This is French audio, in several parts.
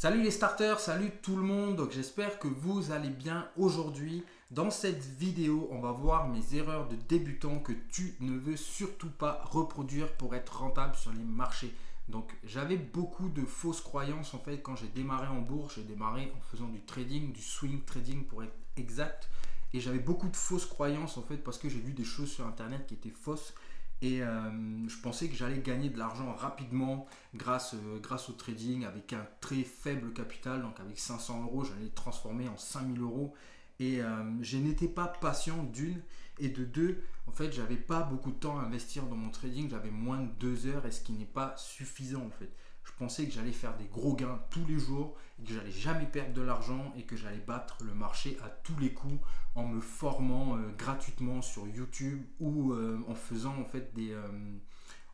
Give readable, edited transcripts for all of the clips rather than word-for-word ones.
Salut les starters, salut tout le monde, donc j'espère que vous allez bien aujourd'hui. Dans cette vidéo, on va voir mes erreurs de débutant que tu ne veux surtout pas reproduire pour être rentable sur les marchés. Donc j'avais beaucoup de fausses croyances en fait quand j'ai démarré en bourse. J'ai démarré en faisant du trading, du swing trading pour être exact. Et j'avais beaucoup de fausses croyances en fait parce que j'ai vu des choses sur internet qui étaient fausses. Et je pensais que j'allais gagner de l'argent rapidement grâce au trading avec un très faible capital. Donc avec 500 euros, j'allais le transformer en 5000 euros. Et je n'étais pas patient d'une. Et de deux, en fait, j'avais pas beaucoup de temps à investir dans mon trading. J'avais moins de 2 heures et ce qui n'est pas suffisant en fait. Je pensais que j'allais faire des gros gains tous les jours et que j'allais jamais perdre de l'argent et que j'allais battre le marché à tous les coups en me formant gratuitement sur YouTube ou en faisant en fait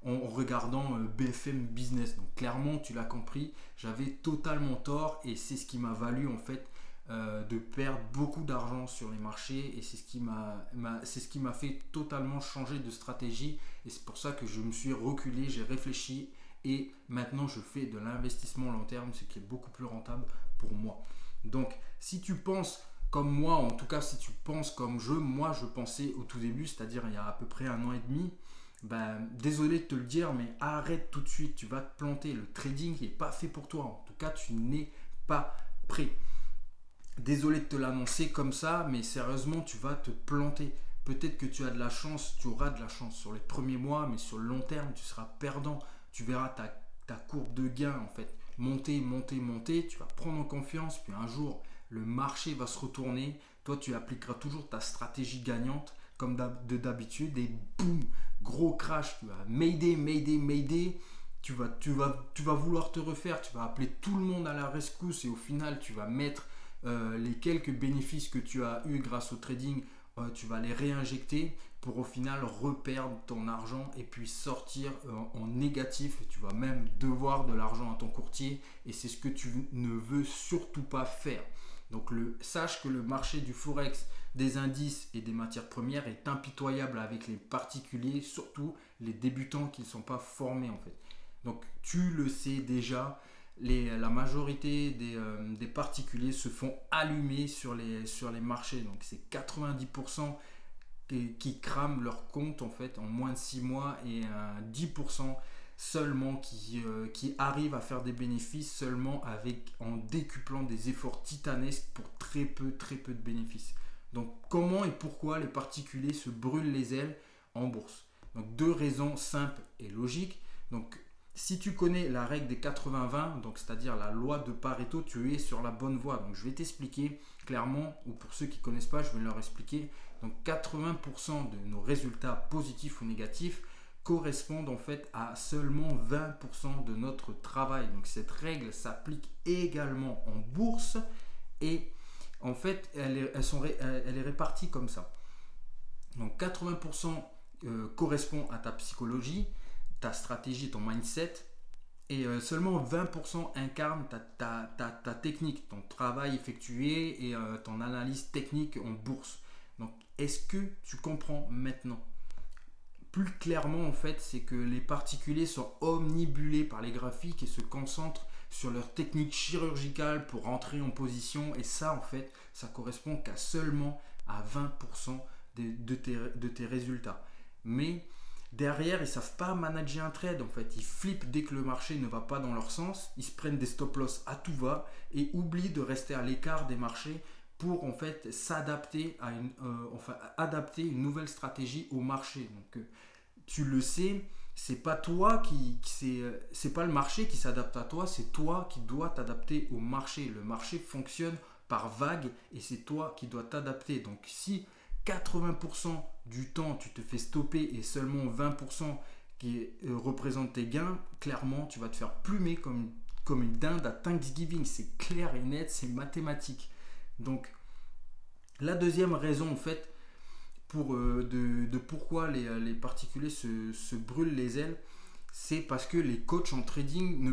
en regardant BFM Business. Donc clairement, tu l'as compris, j'avais totalement tort et c'est ce qui m'a valu en fait de perdre beaucoup d'argent sur les marchés et c'est ce qui m'a fait totalement changer de stratégie et c'est pour ça que je me suis reculé, j'ai réfléchi et maintenant je fais de l'investissement long terme, ce qui est beaucoup plus rentable pour moi. Donc si tu penses comme moi, en tout cas si tu penses comme moi je pensais au tout début, c'est-à-dire il y a à peu près 1 an et demi, désolé de te le dire, mais arrête tout de suite, tu vas te planter. Le trading n'est pas fait pour toi, en tout cas tu n'es pas prêt. Désolé de te l'annoncer comme ça, mais sérieusement, tu vas te planter. Peut-être que tu as de la chance, tu auras de la chance sur les premiers mois, mais sur le long terme, tu seras perdant. Tu verras ta courbe de gain en fait monter, monter, monter. Tu vas prendre en confiance, puis un jour, le marché va se retourner. Toi, tu appliqueras toujours ta stratégie gagnante comme d'habitude et boum, gros crash. Tu vas Mayday, Mayday, Mayday. Tu vas vouloir te refaire. Tu vas appeler tout le monde à la rescousse et au final, tu vas mettre les quelques bénéfices que tu as eu grâce au trading, tu vas les réinjecter pour au final reperdre ton argent et puis sortir en négatif. Tu vas même devoir de l'argent à ton courtier et c'est ce que tu ne veux surtout pas faire. Donc sache que le marché du forex, des indices et des matières premières est impitoyable avec les particuliers, surtout les débutants qui ne sont pas formés en fait. Donc tu le sais déjà. La majorité des particuliers se font allumer sur les marchés. Donc c'est 90% qui crament leur compte en fait en moins de 6 mois et 10% seulement qui arrivent à faire des bénéfices seulement en décuplant des efforts titanesques pour très peu de bénéfices. Donc comment et pourquoi les particuliers se brûlent les ailes en bourse? Donc deux raisons simples et logiques. Donc si tu connais la règle des 80-20, donc c'est-à-dire la loi de Pareto, tu es sur la bonne voie. Donc je vais t'expliquer clairement, ou pour ceux qui ne connaissent pas, je vais leur expliquer. Donc 80% de nos résultats positifs ou négatifs correspondent en fait à seulement 20% de notre travail. Donc cette règle s'applique également en bourse et en fait elle est répartie comme ça. Donc 80% correspond à ta psychologie, ta stratégie, ton mindset, et seulement 20% incarne ta technique, ton travail effectué et ton analyse technique en bourse. Donc, est-ce que tu comprends maintenant? Plus clairement, en fait, c'est que les particuliers sont omnibulés par les graphiques et se concentrent sur leur technique chirurgicale pour entrer en position. Et ça, en fait, ça correspond qu'à seulement à 20% de tes résultats. Mais derrière, ils ne savent pas manager un trade. En fait, ils flippent dès que le marché ne va pas dans leur sens. Ils se prennent des stop loss à tout va et oublient de rester à l'écart des marchés pour en fait s'adapter adapter une nouvelle stratégie au marché. Donc, tu le sais, c'est pas toi c'est pas le marché qui s'adapte à toi, c'est toi qui dois t'adapter au marché. Le marché fonctionne par vague et c'est toi qui dois t'adapter. Donc, si 80% du temps tu te fais stopper et seulement 20% qui représente tes gains, clairement tu vas te faire plumer comme une dinde à Thanksgiving. C'est clair et net, c'est mathématique. Donc la deuxième raison en fait de pourquoi les particuliers se brûlent les ailes, c'est parce que les coachs en trading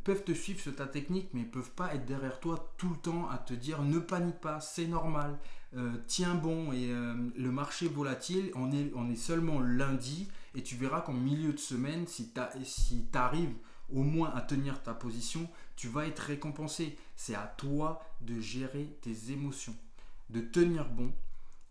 peuvent te suivre sur ta technique, mais ils ne peuvent pas être derrière toi tout le temps à te dire ne panique pas, c'est normal, tiens bon, et le marché volatile, on est seulement lundi, et tu verras qu'en milieu de semaine, si tu arrives au moins à tenir ta position, tu vas être récompensé. C'est à toi de gérer tes émotions, de tenir bon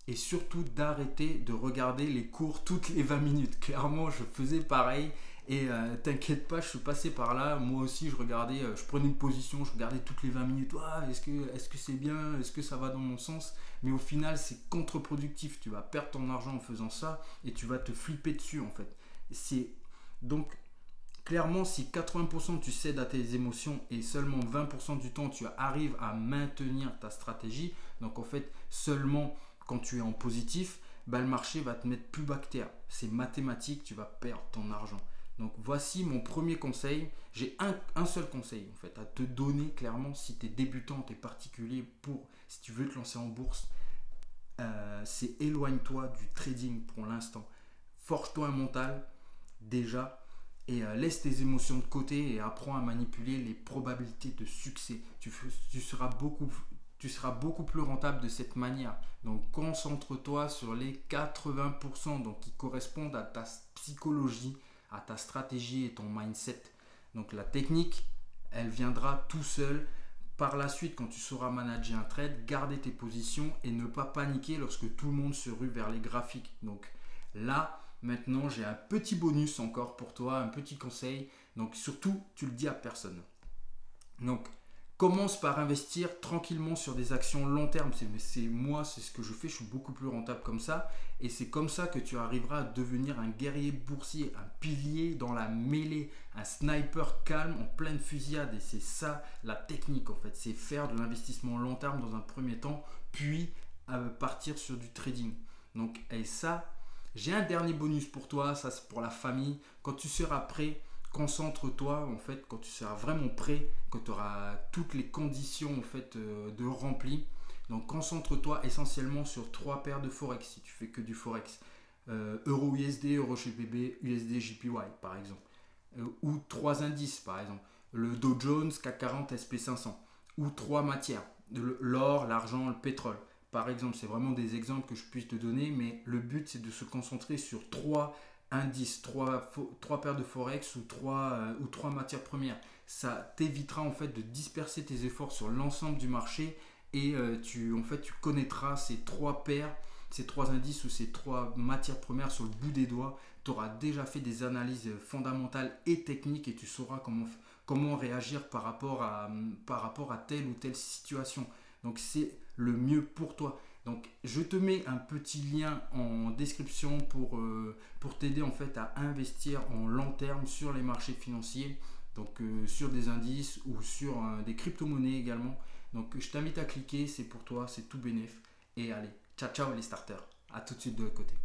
et surtout d'arrêter de regarder les cours toutes les 20 minutes. Clairement, je faisais pareil et t'inquiète pas, je suis passé par là. Moi aussi, je regardais, je prenais une position, je regardais toutes les 20 minutes. Ah, est-ce que c'est bien? Est-ce que ça va dans mon sens? Mais au final, c'est contre-productif. Tu vas perdre ton argent en faisant ça et tu vas te flipper dessus en fait. C'est donc clairement, si 80% tu cèdes à tes émotions et seulement 20% du temps tu arrives à maintenir ta stratégie, donc en fait seulement quand tu es en positif, bah, le marché va te mettre plus bas que terre. C'est mathématique, tu vas perdre ton argent. Donc voici mon premier conseil. J'ai un seul conseil en fait à te donner clairement si tu es débutant, tu es particulier si tu veux te lancer en bourse. C'est éloigne-toi du trading pour l'instant. Forge-toi un mental déjà et laisse tes émotions de côté et apprends à manipuler les probabilités de succès. Tu seras beaucoup plus rentable de cette manière. Donc concentre-toi sur les 80% donc, qui correspondent à ta psychologie, à ta stratégie et ton mindset. Donc la technique, elle viendra tout seul. Par la suite, quand tu sauras manager un trade, garder tes positions et ne pas paniquer lorsque tout le monde se rue vers les graphiques. Donc là, maintenant, j'ai un petit bonus encore pour toi, un petit conseil. Donc surtout, tu le dis à personne. Donc, commence par investir tranquillement sur des actions long terme. C'est ce que je fais, je suis beaucoup plus rentable comme ça. Et c'est comme ça que tu arriveras à devenir un guerrier boursier, un pilier dans la mêlée, un sniper calme en pleine fusillade. Et c'est ça la technique en fait, c'est faire de l'investissement long terme dans un premier temps, puis partir sur du trading. Donc, et ça, j'ai un dernier bonus pour toi, ça c'est pour la famille. Quand tu seras prêt, concentre-toi en fait, quand tu seras vraiment prêt, quand tu auras toutes les conditions en fait de rempli. Donc concentre-toi essentiellement sur 3 paires de forex si tu fais que du forex. Euro USD, Euro GBP, USD JPY par exemple. Ou 3 indices par exemple. Le Dow Jones, CAC 40, SP500. Ou 3 matières. L'or, l'argent, le pétrole. Par exemple, c'est vraiment des exemples que je puisse te donner, mais le but c'est de se concentrer sur 3 indices, 3 paires de forex ou 3 matières premières. Ça t'évitera en fait de disperser tes efforts sur l'ensemble du marché et tu connaîtras ces 3 paires, ces 3 indices ou ces 3 matières premières sur le bout des doigts. Tu auras déjà fait des analyses fondamentales et techniques et tu sauras comment réagir par rapport à telle ou telle situation. Donc c'est le mieux pour toi. Donc je te mets un petit lien en description pour t'aider en fait à investir en long terme sur les marchés financiers, donc sur des indices ou sur des crypto-monnaies également. Donc je t'invite à cliquer, c'est pour toi, c'est tout bénef. Et allez, ciao ciao les starters, à tout de suite de l'autre côté.